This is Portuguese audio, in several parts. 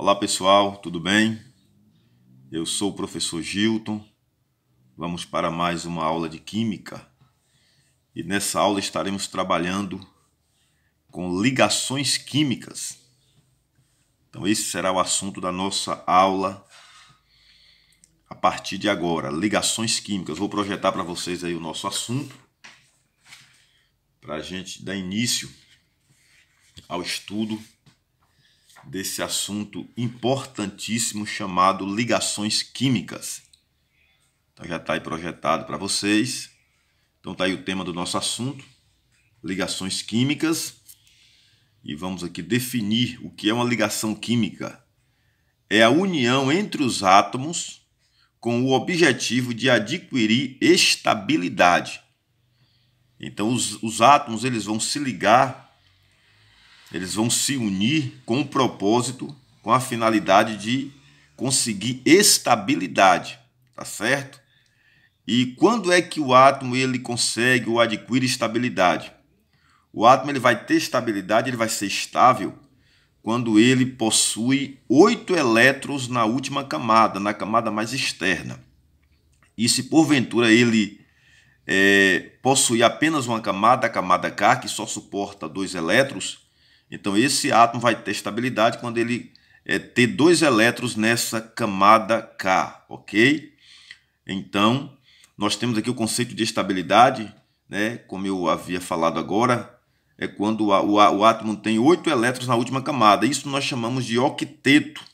Olá pessoal, tudo bem? Eu sou o professor Gilton. Vamos para mais uma aula de Química e nessa aula estaremos trabalhando com ligações químicas. Então esse será o assunto da nossa aula a partir de agora, ligações químicas. Vou projetar para vocês aí o nosso assunto para a gente dar início ao estudo desse assunto importantíssimo chamado ligações químicas. Então já está aí projetado para vocês. Então está aí o tema do nosso assunto, ligações químicas. E vamos aqui definir o que é uma ligação química. É a união entre os átomos com o objetivo de adquirir estabilidade. Então os átomos eles vão se ligar, eles vão se unir com o propósito, com a finalidade de conseguir estabilidade, tá certo? E quando é que o átomo ele consegue ou adquire estabilidade? O átomo ele vai ter estabilidade, ele vai ser estável quando ele possui 8 elétrons na última camada, na camada mais externa. E se porventura ele possuir apenas uma camada, a camada K, que só suporta 2 elétrons, então esse átomo vai ter estabilidade quando ele ter 2 elétrons nessa camada K, ok? Então, nós temos aqui o conceito de estabilidade, né? Como eu havia falado agora, é quando o átomo tem 8 elétrons na última camada. Isso nós chamamos de octeto.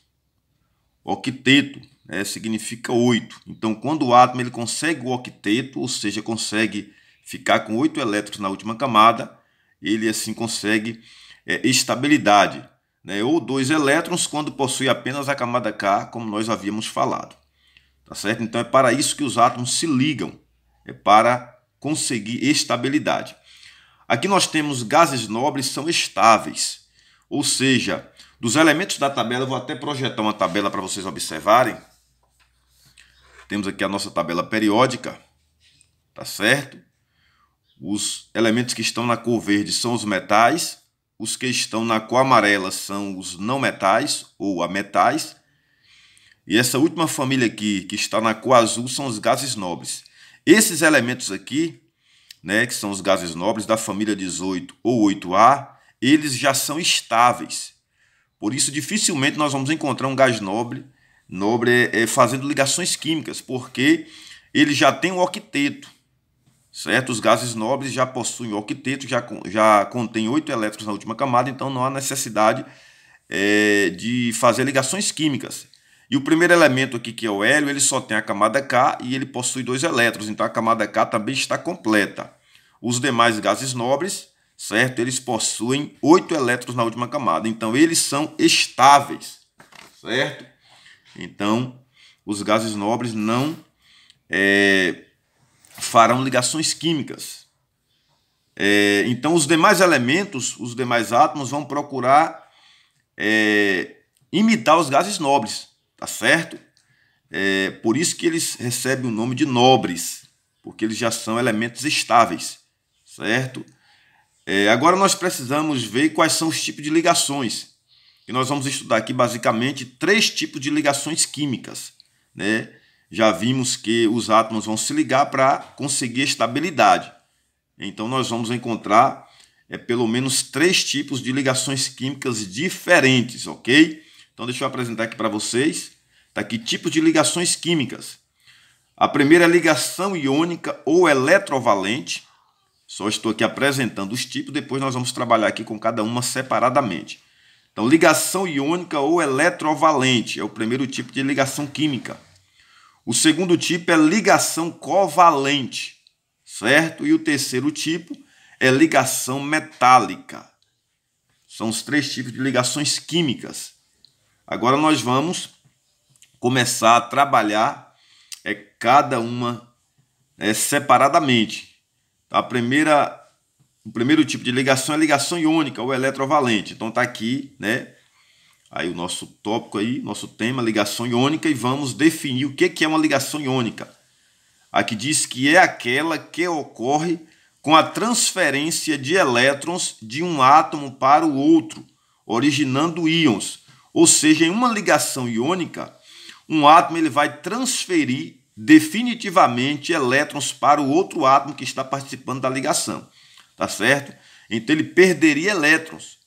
Octeto significa 8. Então, quando o átomo ele consegue o octeto, ou seja, consegue ficar com 8 elétrons na última camada, ele assim consegue estabilidade, né? Ou 2 elétrons quando possui apenas a camada K, como nós havíamos falado. Tá certo? Então é para isso que os átomos se ligam, é para conseguir estabilidade. Aqui nós temos gases nobres são estáveis, ou seja, dos elementos da tabela, eu vou até projetar uma tabela para vocês observarem. Temos aqui a nossa tabela periódica, tá certo? Os elementos que estão na cor verde são os metais, os que estão na cor amarela são os não metais ou ametais. E essa última família aqui, que está na cor azul, são os gases nobres. Esses elementos aqui, né, que são os gases nobres da família 18 ou 8A, eles já são estáveis. Por isso, dificilmente nós vamos encontrar um gás nobre fazendo ligações químicas, porque ele já tem um octeto, certo? Os gases nobres já possuem octeto, já contém 8 elétrons na última camada, então não há necessidade de fazer ligações químicas. E o primeiro elemento aqui, que é o hélio, ele só tem a camada K e ele possui 2 elétrons, então a camada K também está completa. Os demais gases nobres, certo? Eles possuem 8 elétrons na última camada, então eles são estáveis, certo? Então, os gases nobres não farão ligações químicas. Então, os demais elementos, os demais átomos vão procurar imitar os gases nobres. Tá certo? Por isso que eles recebem o nome de nobres, porque eles já são elementos estáveis, certo? Agora nós precisamos ver quais são os tipos de ligações. E nós vamos estudar aqui basicamente 3 tipos de ligações químicas, né? Já vimos que os átomos vão se ligar para conseguir estabilidade. Então nós vamos encontrar pelo menos 3 tipos de ligações químicas diferentes, ok? Então deixa eu apresentar aqui para vocês. Está aqui tipos de ligações químicas. A primeira é a ligação iônica ou eletrovalente. Só estou aqui apresentando os tipos, depois nós vamos trabalhar aqui com cada uma separadamente. Então, ligação iônica ou eletrovalente é o primeiro tipo de ligação química. O segundo tipo é ligação covalente, certo? E o terceiro tipo é ligação metálica. São os 3 tipos de ligações químicas. Agora nós vamos começar a trabalhar cada uma separadamente. O primeiro tipo de ligação é a ligação iônica ou eletrovalente. Então está aqui, né? Aí o nosso tópico aí, nosso tema, ligação iônica, e vamos definir o que é uma ligação iônica. Aqui diz que é aquela que ocorre com a transferência de elétrons de um átomo para o outro, originando íons. Ou seja, em uma ligação iônica, um átomo ele vai transferir definitivamente elétrons para o outro átomo que está participando da ligação, tá certo? Então ele perderia elétrons.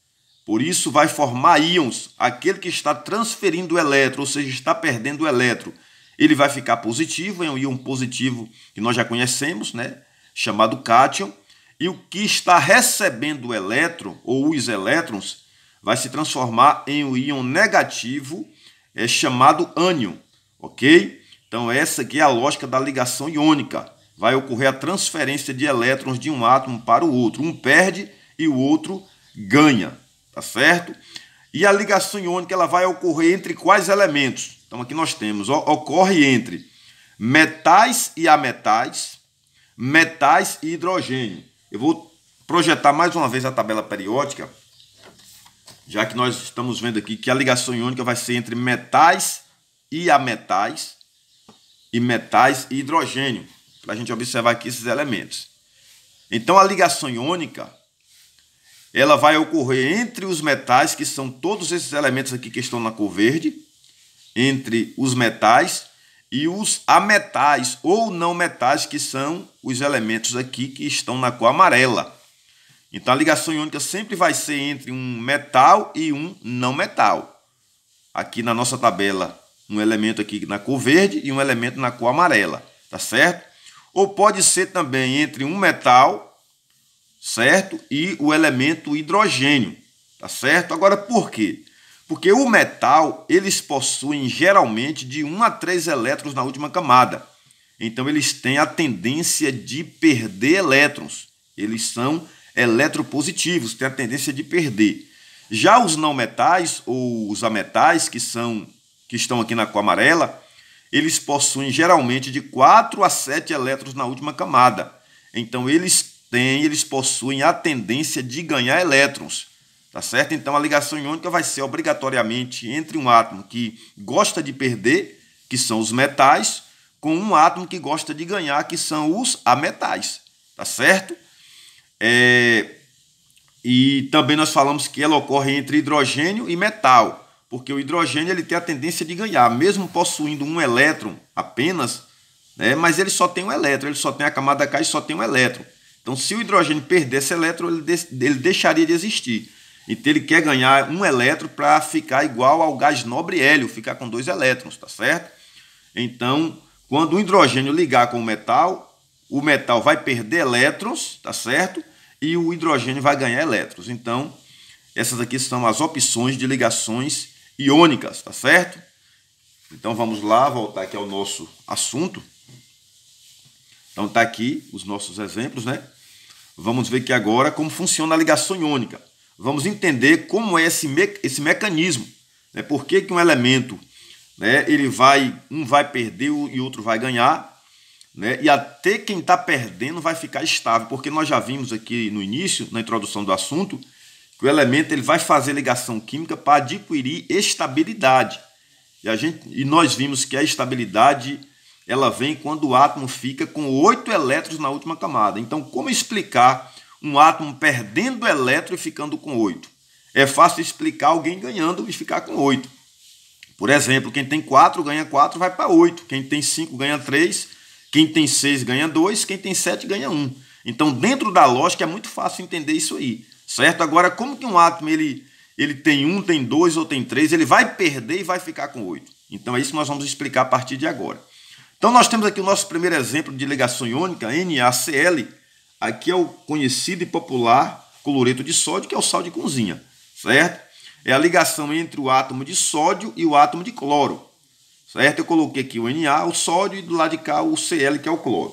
Por isso vai formar íons. Aquele que está transferindo o elétron, ou seja, está perdendo o elétron, ele vai ficar positivo, é um íon positivo que nós já conhecemos, né? Chamado cátion. E o que está recebendo o elétron, ou os elétrons, vai se transformar em um íon negativo, chamado ânion, ok? Então essa aqui é a lógica da ligação iônica. Vai ocorrer a transferência de elétrons de um átomo para o outro. Um perde e o outro ganha, tá certo? E a ligação iônica ela vai ocorrer entre quais elementos? Então aqui nós temos, ocorre entre metais e ametais, metais e hidrogênio. Eu vou projetar mais uma vez a tabela periódica, já que nós estamos vendo aqui que a ligação iônica vai ser entre metais e ametais, e metais e hidrogênio, para a gente observar aqui esses elementos. Então a ligação iônica ela vai ocorrer entre os metais, que são todos esses elementos aqui que estão na cor verde, entre os metais e os ametais ou não metais, que são os elementos aqui que estão na cor amarela. Então a ligação iônica sempre vai ser entre um metal e um não metal. Aqui na nossa tabela, um elemento aqui na cor verde e um elemento na cor amarela, tá certo? Ou pode ser também entre um metal, certo? E o elemento hidrogênio, tá certo? Agora por quê? Porque o metal, eles possuem geralmente de 1 a 3 elétrons na última camada. Então eles têm a tendência de perder elétrons. Eles são eletropositivos, têm a tendência de perder. Já os não metais ou os ametais, que estão aqui na cor amarela, eles possuem geralmente de 4 a 7 elétrons na última camada. Então eles possuem a tendência de ganhar elétrons. Tá certo? Então a ligação iônica vai ser obrigatoriamente entre um átomo que gosta de perder, que são os metais, com um átomo que gosta de ganhar, que são os ametais. Tá certo? E também nós falamos que ela ocorre entre hidrogênio e metal, porque o hidrogênio ele tem a tendência de ganhar, mesmo possuindo um elétron apenas, né, mas ele só tem um elétron, ele só tem a camada K e só tem um elétron. Então se o hidrogênio perder esse elétron, ele deixaria de existir. Então ele quer ganhar um elétron para ficar igual ao gás nobre hélio, ficar com 2 elétrons, tá certo? Então, quando o hidrogênio ligar com o metal vai perder elétrons, tá certo? E o hidrogênio vai ganhar elétrons. Então, essas aqui são as opções de ligações iônicas, tá certo? Então vamos lá, voltar aqui ao nosso assunto. Então tá aqui os nossos exemplos, né? Vamos ver aqui agora como funciona a ligação iônica. Vamos entender como é esse mecanismo, né? Por que um elemento, né, um vai perder e outro vai ganhar, né? E até quem está perdendo vai ficar estável, porque nós já vimos aqui no início, na introdução do assunto, que o elemento ele vai fazer ligação química para adquirir estabilidade. E nós vimos que a estabilidade ela vem quando o átomo fica com 8 elétrons na última camada. Então, como explicar um átomo perdendo elétron e ficando com 8? É fácil explicar alguém ganhando e ficar com 8. Por exemplo, quem tem 4 ganha 4, vai para 8. Quem tem 5 ganha 3. Quem tem 6 ganha 2. Quem tem 7 ganha 1. Então, dentro da lógica, é muito fácil entender isso aí. Certo? Agora, como que um átomo ele tem 1, tem 2 ou tem 3, ele vai perder e vai ficar com 8. Então, é isso que nós vamos explicar a partir de agora. Então, nós temos aqui o nosso primeiro exemplo de ligação iônica, NaCl. Aqui é o conhecido e popular cloreto de sódio, que é o sal de cozinha, certo? É a ligação entre o átomo de sódio e o átomo de cloro, certo? Eu coloquei aqui o Na, o sódio, e do lado de cá o Cl, que é o cloro.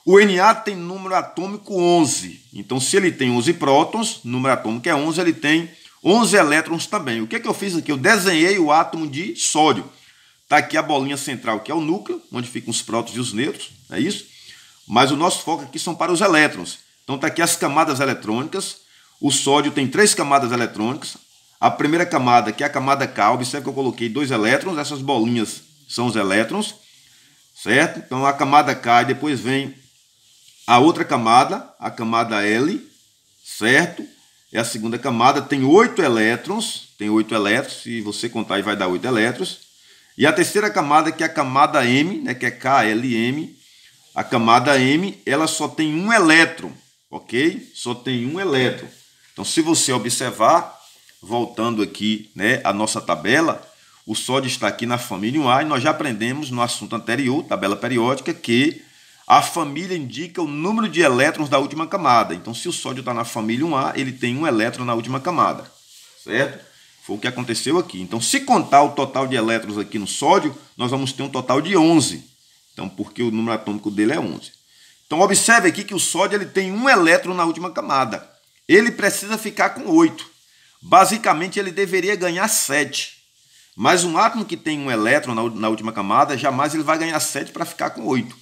O Na tem número atômico 11, então se ele tem 11 prótons, número atômico é 11, ele tem 11 elétrons também. O que é que eu fiz aqui? Eu desenhei o átomo de sódio. Está aqui a bolinha central, que é o núcleo, onde ficam os prótons e os nêutrons, é isso? Mas o nosso foco aqui são para os elétrons. Então está aqui as camadas eletrônicas. O sódio tem 3 camadas eletrônicas. A primeira camada, que é a camada K, observe que eu coloquei 2 elétrons. Essas bolinhas são os elétrons, certo? Então a camada K, e depois vem a outra camada, a camada L, certo? É a segunda camada, tem 8 elétrons, tem 8 elétrons, se você contar aí vai dar 8 elétrons. E a terceira camada, que é a camada M, né, que é KLM, a camada M, ela só tem um elétron, ok? Só tem um elétron. Então, se você observar, voltando aqui, né, a nossa tabela, o sódio está aqui na família 1A, e nós já aprendemos no assunto anterior, tabela periódica, que a família indica o número de elétrons da última camada. Então, se o sódio está na família 1A, ele tem um elétron na última camada, certo? Foi o que aconteceu aqui. Então, se contar o total de elétrons aqui no sódio, nós vamos ter um total de 11. Então, porque o número atômico dele é 11. Então, observe aqui que o sódio ele tem um elétron na última camada. Ele precisa ficar com 8. Basicamente, ele deveria ganhar 7. Mas um átomo que tem um elétron na última camada, jamais ele vai ganhar 7 para ficar com 8.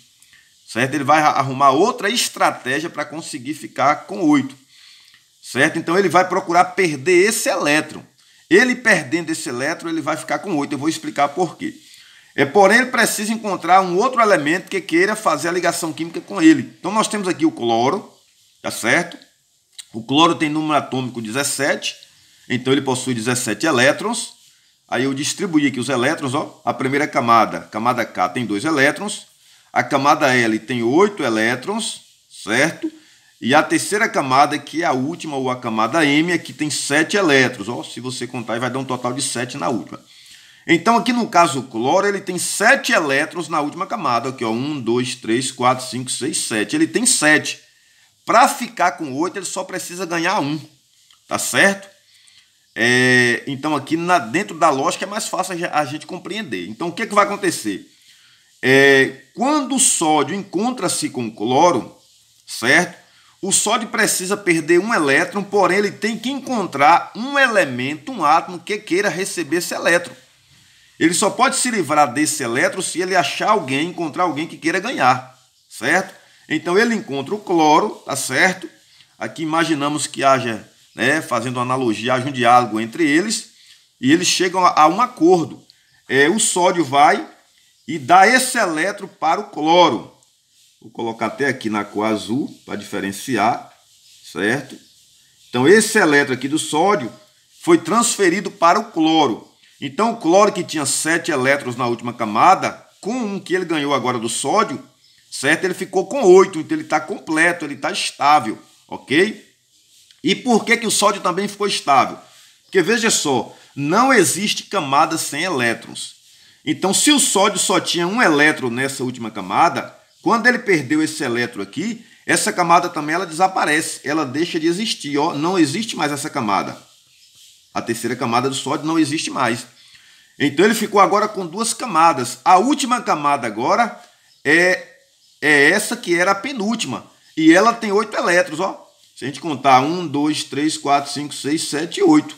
Certo? Ele vai arrumar outra estratégia para conseguir ficar com 8. Certo? Então, ele vai procurar perder esse elétron. Ele perdendo esse elétron, ele vai ficar com 8. Eu vou explicar por quê. Porém, ele precisa encontrar um outro elemento que queira fazer a ligação química com ele. Então, nós temos aqui o cloro, tá certo? O cloro tem número atômico 17, então ele possui 17 elétrons. Aí eu distribuí aqui os elétrons, ó. A primeira camada, camada K, tem 2 elétrons. A camada L tem 8 elétrons, certo? E a terceira camada, que é a última, ou a camada M, aqui tem 7 elétrons. Ó, se você contar, vai dar um total de 7 na última. Então, aqui no caso do cloro, ele tem 7 elétrons na última camada. Aqui, ó, 1, 2, 3, 4, 5, 6, 7. Ele tem 7. Para ficar com 8, ele só precisa ganhar 1. Tá certo? Então, aqui dentro da lógica é mais fácil a gente compreender. Então, o que vai acontecer? Quando o sódio encontra-se com o cloro, certo? O sódio precisa perder um elétron, porém ele tem que encontrar um elemento, um átomo que queira receber esse elétron. Ele só pode se livrar desse elétron se ele encontrar alguém que queira ganhar, certo? Então ele encontra o cloro, tá certo? Aqui imaginamos que haja, né, fazendo uma analogia, haja um diálogo entre eles e eles chegam a um acordo. O sódio vai e dá esse elétron para o cloro. Vou colocar até aqui na cor azul para diferenciar, certo? Então, esse elétron aqui do sódio foi transferido para o cloro. Então, o cloro que tinha 7 elétrons na última camada, com um que ele ganhou agora do sódio, certo? Ele ficou com 8, então ele está completo, ele está estável, ok? E por que o sódio também ficou estável? Porque, veja só, não existe camada sem elétrons. Então, se o sódio só tinha um elétron nessa última camada, quando ele perdeu esse elétron aqui, essa camada também ela desaparece, ela deixa de existir, ó, não existe mais essa camada. A terceira camada do sódio não existe mais. Então ele ficou agora com 2 camadas. A última camada agora é essa que era a penúltima. E ela tem 8 elétrons, ó. Se a gente contar 1, 2, 3, 4, 5, 6, 7 e 8.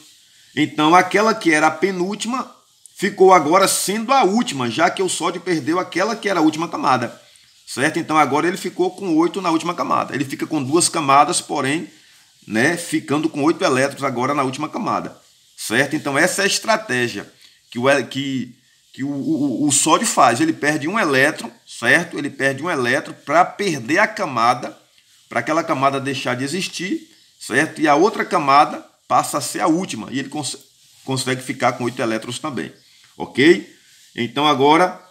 Então aquela que era a penúltima ficou agora sendo a última, já que o sódio perdeu aquela que era a última camada. Certo? Então, agora ele ficou com 8 na última camada. Ele fica com 2 camadas, porém, né, ficando com 8 elétrons agora na última camada. Certo? Então, essa é a estratégia que o sódio faz. Ele perde um elétron, certo? Ele perde um elétron para perder a camada, para aquela camada deixar de existir, certo? E a outra camada passa a ser a última. E ele consegue ficar com 8 elétrons também. Ok? Então, agora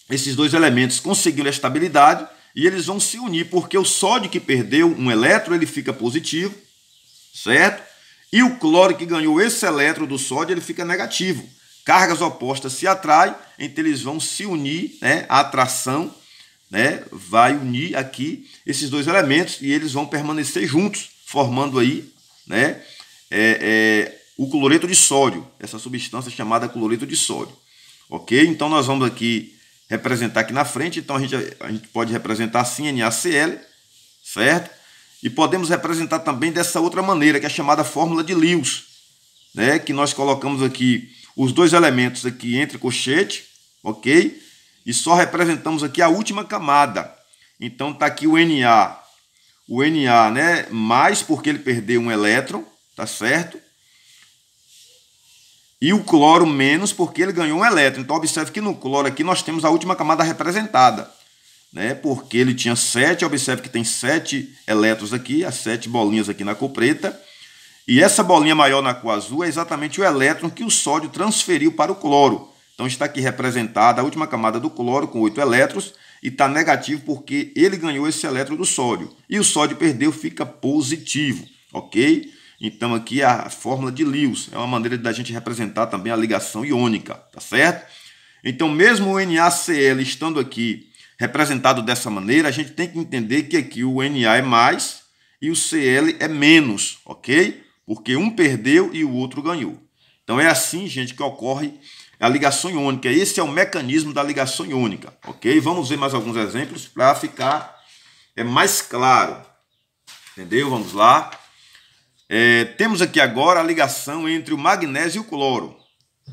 esses 2 elementos conseguiram a estabilidade e eles vão se unir, porque o sódio que perdeu um elétron, ele fica positivo, certo? E o cloro que ganhou esse elétron do sódio, ele fica negativo. Cargas opostas se atraem, então eles vão se unir, né? A atração, né, vai unir aqui esses 2 elementos e eles vão permanecer juntos, formando aí, né, o cloreto de sódio, essa substância chamada cloreto de sódio. Ok? Então nós vamos aqui representar aqui na frente, então a gente pode representar assim, NaCl, certo? E podemos representar também dessa outra maneira, que é chamada fórmula de Lewis, né? Que nós colocamos aqui os 2 elementos aqui entre colchete, ok? E só representamos aqui a última camada. Então está aqui o Na, né? Mais porque ele perdeu um elétron, tá certo? E o cloro menos porque ele ganhou um elétron. Então, observe que no cloro aqui nós temos a última camada representada, né? Porque ele tinha 7, observe que tem 7 elétrons aqui, as 7 bolinhas aqui na cor preta. E essa bolinha maior na cor azul é exatamente o elétron que o sódio transferiu para o cloro. Então está aqui representada a última camada do cloro com 8 elétrons e está negativo porque ele ganhou esse elétron do sódio. E o sódio perdeu, fica positivo, ok? Então aqui é a fórmula de Lewis. É uma maneira da gente representar também a ligação iônica, tá certo? Então mesmo o NaCl estando aqui representado dessa maneira, a gente tem que entender que aqui o Na é mais e o Cl é menos, ok? Porque um perdeu e o outro ganhou. Então é assim, gente, que ocorre a ligação iônica. Esse é o mecanismo da ligação iônica, ok? Vamos ver mais alguns exemplos para ficar mais claro, entendeu? Vamos lá. Temos aqui agora a ligação entre o magnésio e o cloro,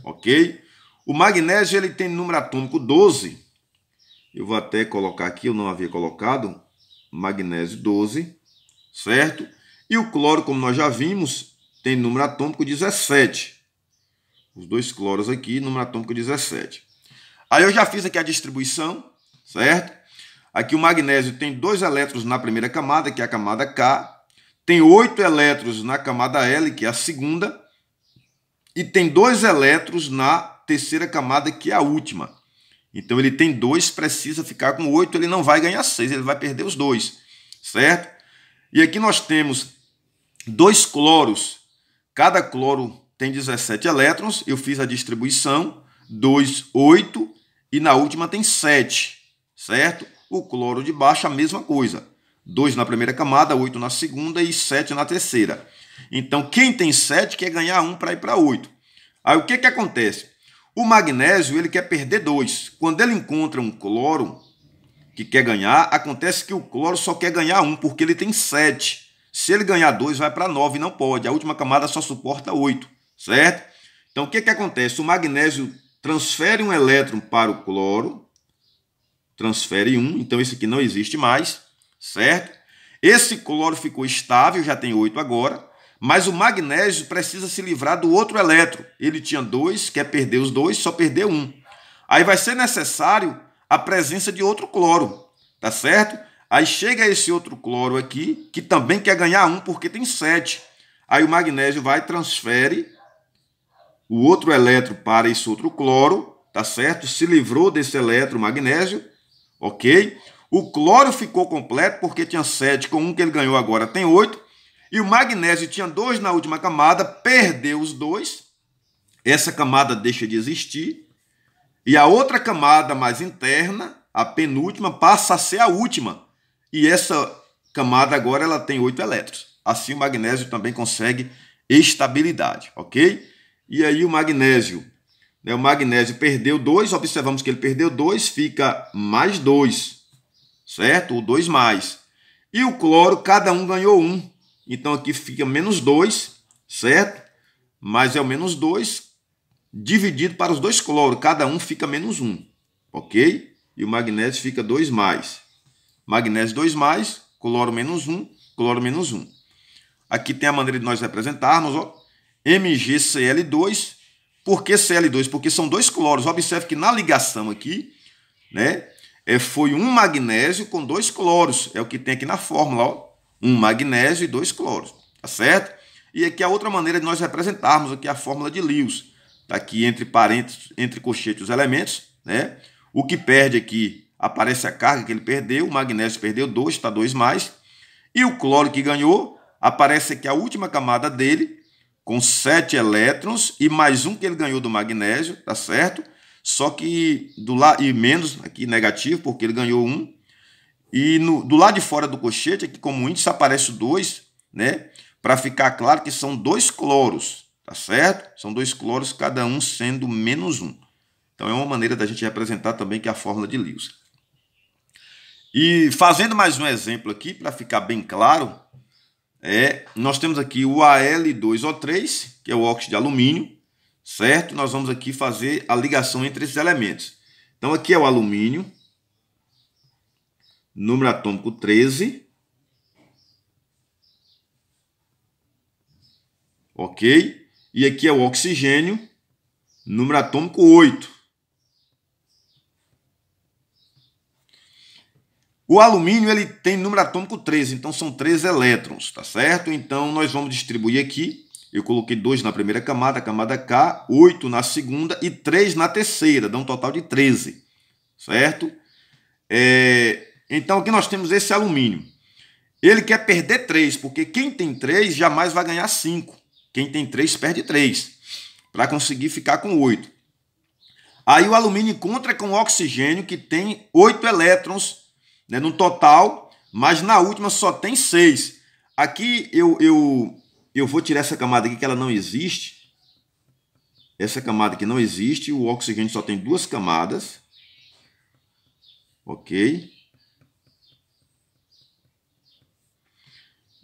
ok? O magnésio ele tem número atômico 12. Eu vou até colocar aqui, eu não havia colocado, magnésio 12, certo? E o cloro, como nós já vimos, tem número atômico 17. Os dois cloros aqui, número atômico 17. Aí eu já fiz aqui a distribuição, certo? Aqui o magnésio tem 2 elétrons na primeira camada, que é a camada K. Tem 8 elétrons na camada L, que é a segunda. E tem 2 elétrons na terceira camada, que é a última. Então ele tem 2, precisa ficar com 8, ele não vai ganhar 6, ele vai perder os 2, certo? E aqui nós temos 2 cloros. Cada cloro tem 17 elétrons. Eu fiz a distribuição, 2, 8, e na última tem 7, certo? O cloro de baixo a mesma coisa. 2 na primeira camada, 8 na segunda e 7 na terceira. Então quem tem 7 quer ganhar 1 para ir para 8. Aí o que acontece? O magnésio ele quer perder 2. Quando ele encontra um cloro que quer ganhar, acontece que o cloro só quer ganhar 1, porque ele tem 7. Se ele ganhar 2, vai para 9, não pode. A última camada só suporta 8, certo? Então, o que acontece? O magnésio transfere um elétron para o cloro, transfere 1, então esse aqui não existe mais, certo? Esse cloro ficou estável, já tem 8 agora, mas o magnésio precisa se livrar do outro elétron. Ele tinha 2, quer perder os 2, só perdeu 1. Aí vai ser necessário a presença de outro cloro, tá certo? Aí chega esse outro cloro aqui, que também quer ganhar 1, porque tem 7. Aí o magnésio vai e transfere o outro elétron para esse outro cloro, tá certo? Se livrou desse elétron magnésio, ok? O cloro ficou completo, porque tinha 7, com 1 que ele ganhou agora tem 8. E o magnésio tinha 2 na última camada, perdeu os 2. Essa camada deixa de existir. E a outra camada mais interna, a penúltima, passa a ser a última. E essa camada agora ela tem 8 elétrons. Assim o magnésio também consegue estabilidade, ok? E aí o magnésio perdeu 2, observamos que ele perdeu 2, fica mais 2, certo? O 2 mais. E o cloro, cada um ganhou 1. Então aqui fica menos 2, certo? Mas é o menos 2 dividido para os 2 cloros. Cada um fica menos 1, ok? E o magnésio fica 2 mais. Magnésio 2 mais, cloro menos 1, cloro menos 1. Aqui tem a maneira de nós representarmos, ó. MgCl2. Por que Cl2? Porque são 2 cloros. Observe que na ligação aqui, né, foi um magnésio com 2 cloros. É o que tem aqui na fórmula, ó. Um magnésio e 2 cloros, tá certo? E aqui a outra maneira de nós representarmos aqui a fórmula de Lewis. Está aqui entre parênteses, entre colchetes os elementos, né? O que perde aqui, aparece a carga que ele perdeu, o magnésio perdeu 2, está 2 mais. E o cloro que ganhou, aparece aqui a última camada dele, com 7 elétrons e mais 1 que ele ganhou do magnésio, tá certo? Só que do lado, e menos aqui negativo, porque ele ganhou 1. E do lado de fora do colchete, aqui como índice, aparece o 2, né? Para ficar claro que são 2 cloros, tá certo? São 2 cloros, cada um sendo menos 1. Então é uma maneira da gente representar também que é a fórmula de Lewis. E fazendo mais um exemplo aqui, para ficar bem claro, nós temos aqui o Al2O3, que é o óxido de alumínio, certo? Nós vamos aqui fazer a ligação entre esses elementos. Então aqui é o alumínio, número atômico 13, ok? E aqui é o oxigênio, número atômico 8. O alumínio ele tem número atômico 13, então são 13 elétrons, tá certo? Então nós vamos distribuir aqui Eu coloquei 2 na primeira camada, camada K, 8 na segunda e 3 na terceira, dá um total de 13, certo? Então aqui nós temos esse alumínio. Ele quer perder 3, porque quem tem 3 jamais vai ganhar 5. Quem tem 3 perde 3, para conseguir ficar com 8. Aí o alumínio encontra com o oxigênio, que tem 8 elétrons, né, no total, mas na última só tem 6. Aqui eu vou tirar essa camada aqui, que ela não existe. Essa camada aqui não existe, o oxigênio só tem 2 camadas. Ok?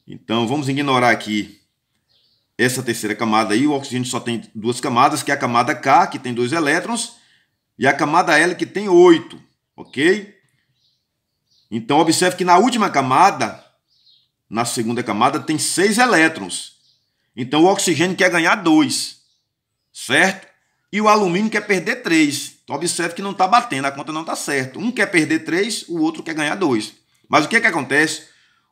Então vamos ignorar aqui essa terceira camada aí. O oxigênio só tem 2 camadas, que é a camada K, que tem 2 elétrons, e a camada L, que tem 8. Ok? Então observe que na última camada, na segunda camada, tem 6 elétrons. Então o oxigênio quer ganhar 2, certo? E o alumínio quer perder 3. Então observe que não está batendo, a conta não está certa. Um quer perder 3, o outro quer ganhar 2. Mas o que acontece?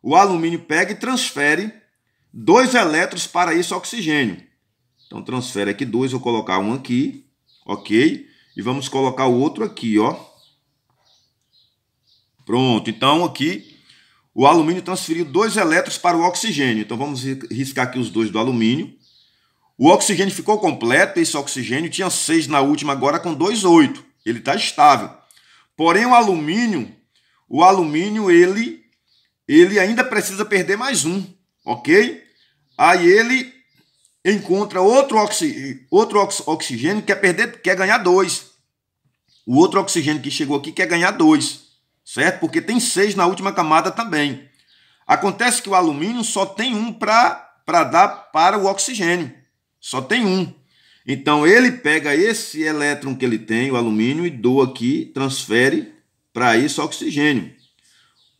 O alumínio pega e transfere 2 elétrons para esse oxigênio. Então transfere aqui 2, vou colocar um aqui, ok? E vamos colocar o outro aqui, ó. Pronto, então aqui o alumínio transferiu 2 elétrons para o oxigênio. Então vamos riscar aqui os 2 do alumínio. O oxigênio ficou completo, esse oxigênio tinha 6 na última, agora com 2, 8. Ele está estável. Porém o alumínio ele ainda precisa perder mais 1, ok? Aí ele encontra outro oxigênio que quer ganhar 2. O outro oxigênio que chegou aqui quer ganhar 2, certo? Porque tem 6 na última camada também. Acontece que o alumínio só tem 1 para dar para o oxigênio. Só tem 1. Então ele pega esse elétron que ele tem, o alumínio, e doa aqui, transfere para esse oxigênio.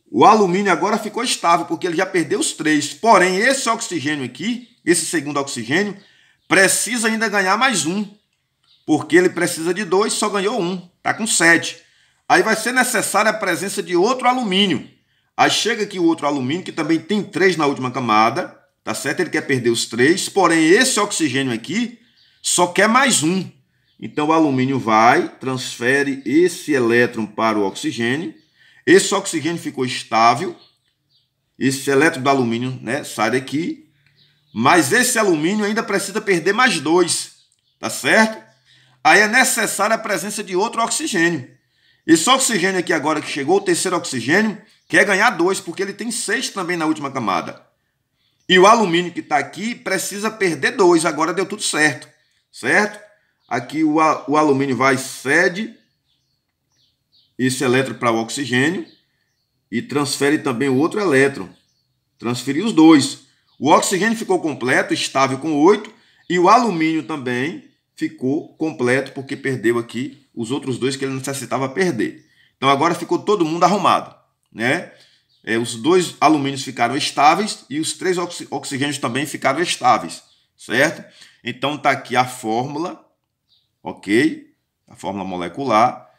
O alumínio agora ficou estável, porque ele já perdeu os 3. Porém, esse oxigênio aqui, esse segundo oxigênio, precisa ainda ganhar mais 1. Porque ele precisa de 2, só ganhou 1. Está com 7. Aí vai ser necessária a presença de outro alumínio. Aí chega aqui o outro alumínio, que também tem 3 na última camada. Tá certo? Ele quer perder os 3. Porém, esse oxigênio aqui só quer mais 1. Então, o alumínio vai, transfere esse elétron para o oxigênio. Esse oxigênio ficou estável. Esse elétron do alumínio, né, sai daqui. Mas esse alumínio ainda precisa perder mais 2. Tá certo? Aí é necessária a presença de outro oxigênio. Esse oxigênio aqui agora que chegou, o terceiro oxigênio, quer ganhar 2, porque ele tem 6 também na última camada. E o alumínio que está aqui precisa perder 2. Agora deu tudo certo. Certo? Aqui o alumínio vai, cede esse elétron para o oxigênio e transfere também o outro elétron. Transferiu os 2. O oxigênio ficou completo, estável com 8. E o alumínio também ficou completo, porque perdeu aqui os outros 2 que ele necessitava perder. Então agora ficou todo mundo arrumado, né? Os 2 alumínios ficaram estáveis e os 3 oxigênios também ficaram estáveis, certo? Então está aqui a fórmula, ok? A fórmula molecular,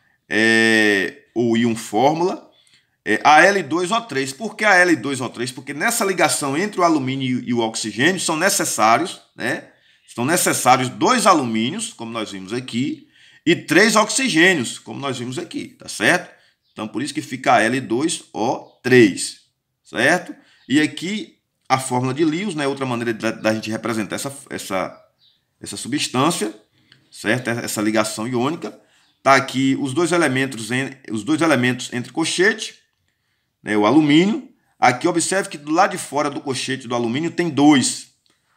o íon fórmula, Al2O3. Por que Al2O3? Porque nessa ligação entre o alumínio e o oxigênio são necessários, né? São necessários 2 alumínios, como nós vimos aqui, e 3 oxigênios, como nós vimos aqui, tá certo? Então, por isso que fica Al2O3, certo? E aqui a fórmula de Lewis, né? Outra maneira da gente representar essa substância, certo? Essa ligação iônica. Tá aqui os dois elementos entre colchete, né? O alumínio. Aqui observe que do lado de fora do colchete do alumínio tem 2,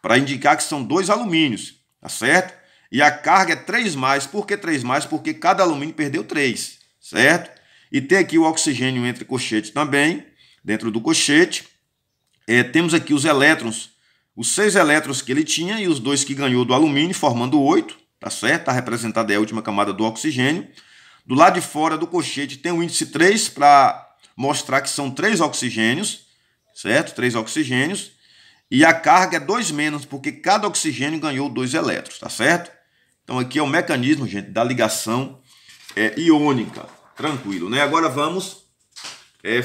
para indicar que são 2 alumínios, tá certo? E a carga é 3+. Por que 3+? Porque cada alumínio perdeu 3, certo? E tem aqui o oxigênio entre colchete também, dentro do colchete. Temos aqui os elétrons, os 6 elétrons que ele tinha e os 2 que ganhou do alumínio, formando 8, tá certo? Está representada aí a última camada do oxigênio. Do lado de fora do colchete tem o índice 3 para mostrar que são 3 oxigênios, certo? 3 oxigênios. E a carga é 2-, porque cada oxigênio ganhou 2 elétrons, tá certo? Então aqui é o mecanismo, gente, da ligação iônica. Tranquilo, né? Agora vamos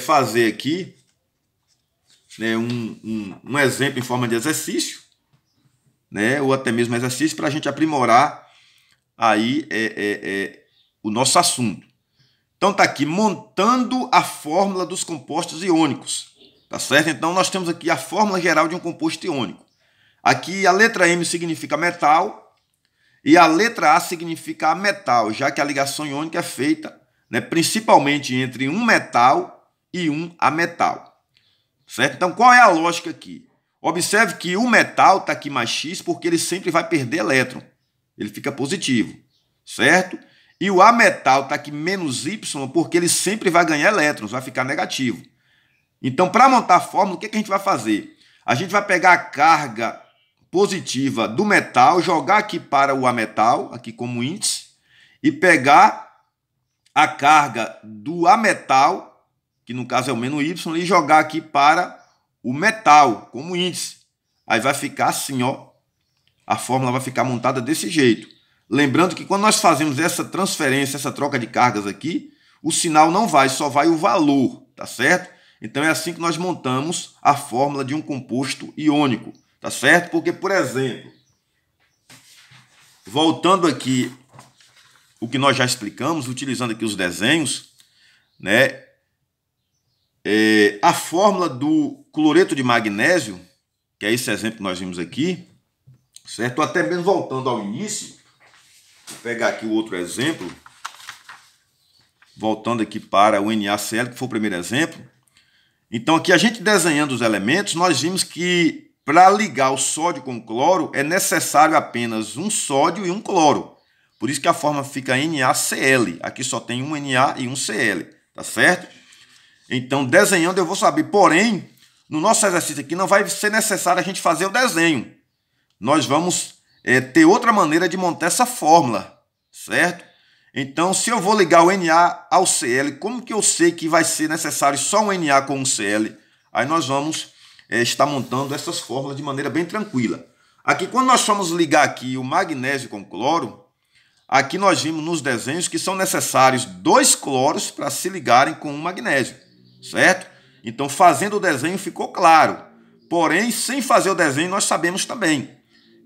fazer aqui, né, um exemplo em forma de exercício, né, ou até mesmo exercício para a gente aprimorar aí o nosso assunto. Então tá aqui, montando a fórmula dos compostos iônicos, tá certo? Então nós temos aqui a fórmula geral de um composto iônico. Aqui a letra M significa metal e a letra A significa ametal, já que a ligação iônica é feita, né, principalmente entre um metal e um ametal, certo? Então qual é a lógica aqui? Observe que o metal está aqui mais X porque ele sempre vai perder elétron, ele fica positivo, certo? E o ametal está aqui menos Y porque ele sempre vai ganhar elétrons, vai ficar negativo. Então, para montar a fórmula, o que a gente vai fazer? A gente vai pegar a carga positiva do metal, jogar aqui para o ametal, aqui como índice, e pegar a carga do ametal, que no caso é o menos Y, e jogar aqui para o metal, como índice. Aí vai ficar assim, ó. A fórmula vai ficar montada desse jeito. Lembrando que quando nós fazemos essa transferência, essa troca de cargas aqui, o sinal não vai, só vai o valor, tá certo? Então é assim que nós montamos a fórmula de um composto iônico, tá certo? Porque, por exemplo, voltando aqui o que nós já explicamos, utilizando aqui os desenhos, né? A fórmula do cloreto de magnésio, que é esse exemplo que nós vimos aqui, certo? Até mesmo voltando ao início, vou pegar aqui o outro exemplo, voltando aqui para o NaCl, que foi o primeiro exemplo. Então aqui a gente desenhando os elementos, nós vimos que para ligar o sódio com o cloro é necessário apenas um sódio e um cloro. Por isso que a fórmula fica NaCl. Aqui só tem um Na e um Cl, tá certo? Então desenhando eu vou saber, porém, no nosso exercício aqui não vai ser necessário a gente fazer o desenho. Nós vamos ter outra maneira de montar essa fórmula, certo? Então, se eu vou ligar o Na ao Cl, como que eu sei que vai ser necessário só um Na com um Cl? Aí nós vamos estar montando essas fórmulas de maneira bem tranquila. Aqui, quando nós formos ligar aqui o magnésio com cloro, aqui nós vimos nos desenhos que são necessários 2 cloros para se ligarem com o magnésio, certo? Então, fazendo o desenho ficou claro. Porém, sem fazer o desenho, nós sabemos também.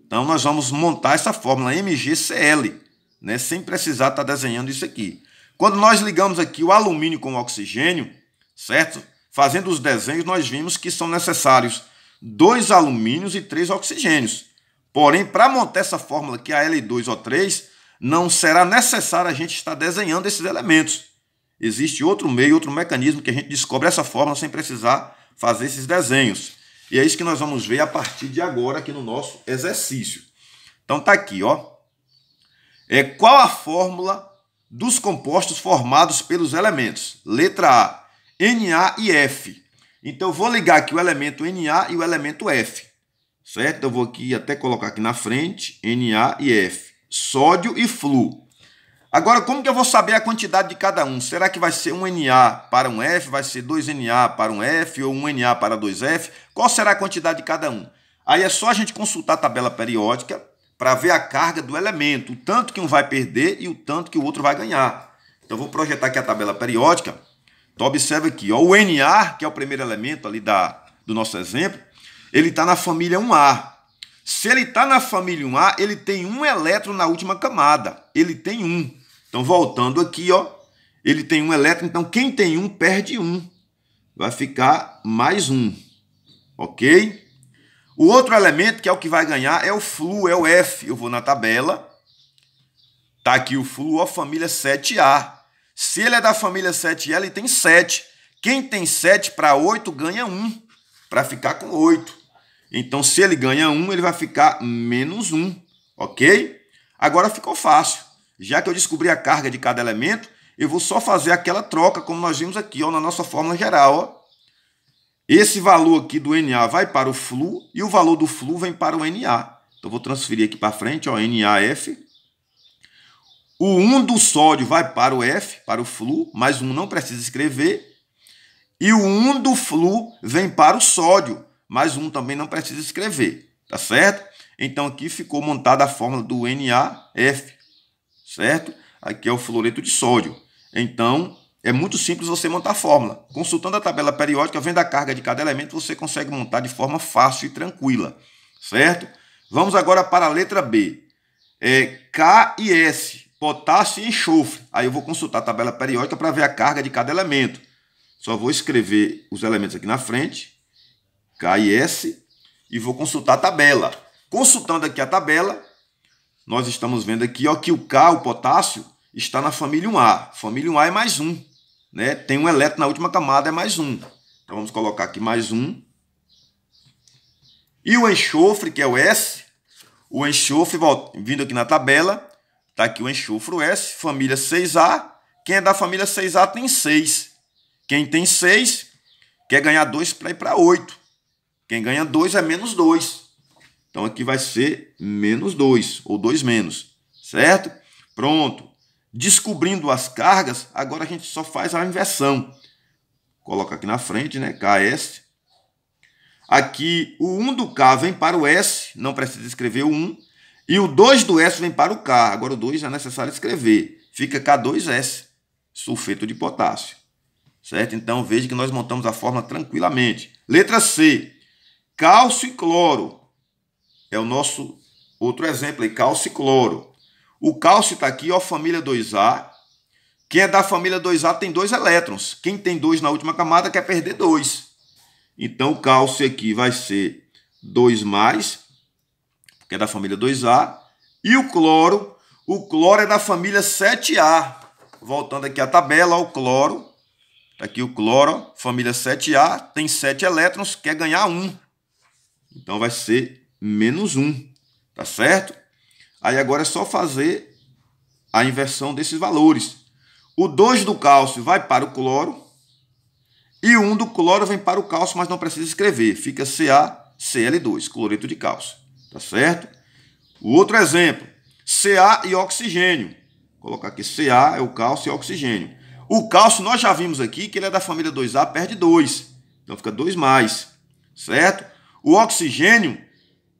Então, nós vamos montar essa fórmula MgCl, né, sem precisar estar desenhando isso aqui. Quando nós ligamos aqui o alumínio com o oxigênio, certo? Fazendo os desenhos, nós vimos que são necessários 2 alumínios e 3 oxigênios. Porém, para montar essa fórmula aqui, a L2O3, não será necessário a gente estar desenhando esses elementos. Existe outro meio, outro mecanismo que a gente descobre essa fórmula sem precisar fazer esses desenhos. E é isso que nós vamos ver a partir de agora aqui no nosso exercício. Então tá aqui, ó. Qual a fórmula dos compostos formados pelos elementos? Letra A, Na e F. Então eu vou ligar aqui o elemento Na e o elemento F, certo? Eu vou aqui até colocar aqui na frente Na e F. Sódio e Flu. Agora, como que eu vou saber a quantidade de cada um? Será que vai ser um Na para um F, vai ser 2 Na para um F ou um Na para 2F? Qual será a quantidade de cada um? Aí é só a gente consultar a tabela periódica para ver a carga do elemento, o tanto que um vai perder e o tanto que o outro vai ganhar. Então, eu vou projetar aqui a tabela periódica. Então, observe aqui, ó, o Na, que é o primeiro elemento ali do nosso exemplo, ele está na família 1A. Se ele está na família 1A, ele tem um elétron na última camada. Ele tem 1. Então, voltando aqui, ó, ele tem um elétron. Então, quem tem 1 perde 1. Vai ficar mais 1. Ok? O outro elemento, que é o que vai ganhar, é o Flu, é o F. Eu vou na tabela. Está aqui o Flu, ó, família 7A. Se ele é da família 7A, ele tem 7. Quem tem 7 para 8 ganha 1, para ficar com 8. Então, se ele ganha 1, ele vai ficar menos 1, ok? Agora ficou fácil. Já que eu descobri a carga de cada elemento, eu vou só fazer aquela troca, como nós vimos aqui, ó, na nossa fórmula geral. Ó. Esse valor aqui do Na vai para o Flu e o valor do Flu vem para o Na. Então, eu vou transferir aqui para frente, ó, NaF. O 1 do sódio vai para o F, para o Flu, mas 1 não precisa escrever. E o 1 do Flu vem para o sódio, mas 1 também não precisa escrever, tá certo? Então, aqui ficou montada a fórmula do NaF, certo? Aqui é o fluoreto de sódio. Então, é muito simples você montar a fórmula. Consultando a tabela periódica, vendo a carga de cada elemento, você consegue montar de forma fácil e tranquila, certo? Vamos agora para a letra B. K e S, potássio e enxofre. Aí eu vou consultar a tabela periódica para ver a carga de cada elemento. Só vou escrever os elementos aqui na frente, K e S, e vou consultar a tabela. Consultando aqui a tabela, nós estamos vendo aqui ó, que o K, o potássio, está na família 1A. Família 1A é mais 1. Né? Tem um elétron na última camada, é mais 1. Então vamos colocar aqui mais 1. E o enxofre, que é o S, o enxofre, vindo aqui na tabela, está aqui o enxofre, o S, família 6A. Quem é da família 6A tem 6. Quem tem 6 quer ganhar 2 para ir para 8. Quem ganha 2 é menos 2. Então aqui vai ser menos 2, ou 2 menos, certo? Pronto. Descobrindo as cargas, agora a gente só faz a inversão. Coloca aqui na frente, né? KS. Aqui o 1 do K vem para o S, não precisa escrever o 1. E o 2 do S vem para o K. Agora o 2 é necessário escrever. Fica K2S, sulfeto de potássio. Certo? Então veja que nós montamos a fórmula tranquilamente. Letra C. Cálcio e cloro. É o nosso outro exemplo aí, cálcio e cloro. O cálcio está aqui, ó, família 2A. Quem é da família 2A tem 2 elétrons. Quem tem 2 na última camada quer perder 2. Então, o cálcio aqui vai ser 2+, que é da família 2A. E o cloro é da família 7A. Voltando aqui à tabela, ó, o cloro. Está aqui o cloro, ó, família 7A, tem 7 elétrons, quer ganhar 1. Então, vai ser menos 1. Tá certo? Aí agora é só fazer a inversão desses valores. O 2 do cálcio vai para o cloro. E o 1 do cloro vem para o cálcio, mas não precisa escrever. Fica CaCl2, cloreto de cálcio. Tá certo? O outro exemplo, Ca e oxigênio. Vou colocar aqui Ca é o cálcio e oxigênio. O cálcio nós já vimos aqui que ele é da família 2A, perde 2. Então fica 2+. Certo? O oxigênio,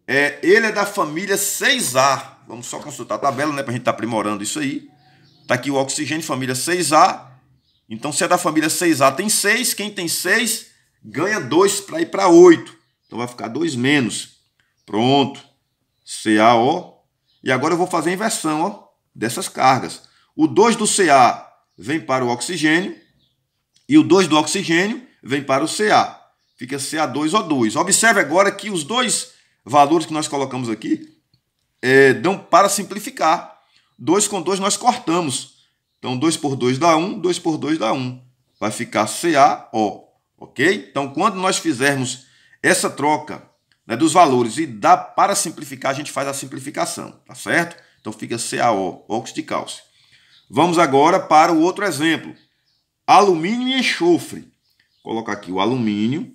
ele é da família 6A. Vamos só consultar a tabela, né, para a gente estar aprimorando isso aí. Está aqui o oxigênio, família 6A. Então, se é da família 6A, tem 6. Quem tem 6 ganha 2 para ir para 8. Então, vai ficar 2 menos. Pronto. CaO. E agora eu vou fazer a inversão ó, dessas cargas. O 2 do Ca vem para o oxigênio. E o 2 do oxigênio vem para o Ca. Fica Ca2O2. Observe agora que os dois valores que nós colocamos aqui dão para simplificar. 2 com 2 nós cortamos. Então, 2 por 2 dá 1, 2 por 2 dá 1. Vai ficar CaO, ok? Então, quando nós fizermos essa troca, né, dos valores e dá para simplificar, a gente faz a simplificação, tá certo? Então, fica CaO, óxido de cálcio. Vamos agora para o outro exemplo. Alumínio e enxofre. Vou colocar aqui o alumínio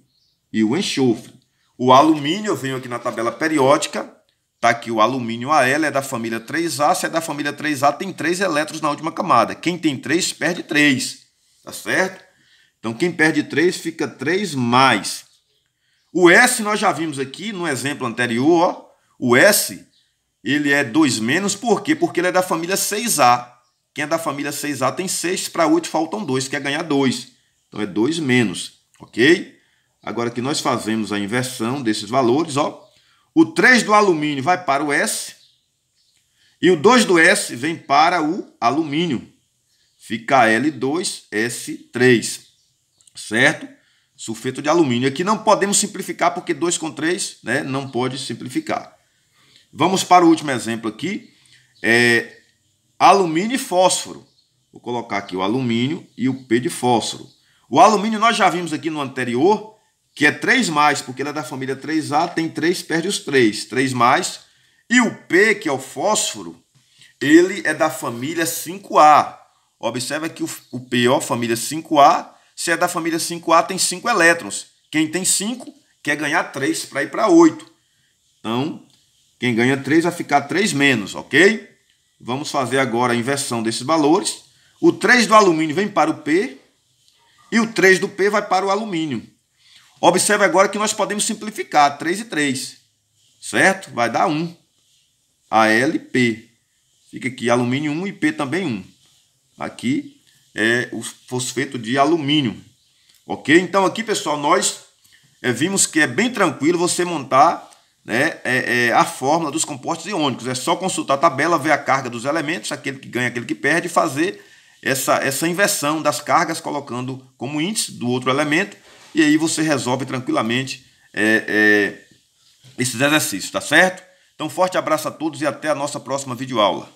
e o enxofre. O alumínio, eu venho aqui na tabela periódica. Está aqui o alumínio Al, é da família 3A. Se é da família 3A, tem 3 elétrons na última camada. Quem tem 3, perde 3. Tá certo? Então, quem perde 3, fica 3+. O S, nós já vimos aqui no exemplo anterior. Ó, o S, ele é 2-, por quê? Porque ele é da família 6A. Quem é da família 6A tem 6, para 8 faltam 2, quer ganhar 2. Então, é 2-, ok? Agora que nós fazemos a inversão desses valores, ó. O 3 do alumínio vai para o S. E o 2 do S vem para o alumínio. Fica L2S3. Certo? Sulfeto de alumínio. Aqui não podemos simplificar porque 2 com 3, né, não pode simplificar. Vamos para o último exemplo aqui. Alumínio e fósforo. Vou colocar aqui o alumínio e o P de fósforo. O alumínio nós já vimos aqui no anterior, que é 3+, porque ele é da família 3A, tem 3, perde os 3. 3+. E o P, que é o fósforo, ele é da família 5A. Observa que o P, ó, família 5A, se é da família 5A, tem 5 elétrons. Quem tem 5 quer ganhar 3 para ir para 8. Então, quem ganha 3 vai ficar 3-, ok? Vamos fazer agora a inversão desses valores. O 3 do alumínio vem para o P e o 3 do P vai para o alumínio. Observe agora que nós podemos simplificar 3 e 3, certo? Vai dar 1. AlP. Fica aqui alumínio 1 e P também 1. Aqui é o fosfeto de alumínio. Ok? Então aqui, pessoal, nós vimos que é bem tranquilo você montar né, a fórmula dos compostos iônicos. É só consultar a tabela, ver a carga dos elementos, aquele que ganha, aquele que perde, e fazer essa inversão das cargas, colocando como índice do outro elemento, e aí você resolve tranquilamente esses exercícios, tá certo? Então, forte abraço a todos e até a nossa próxima videoaula.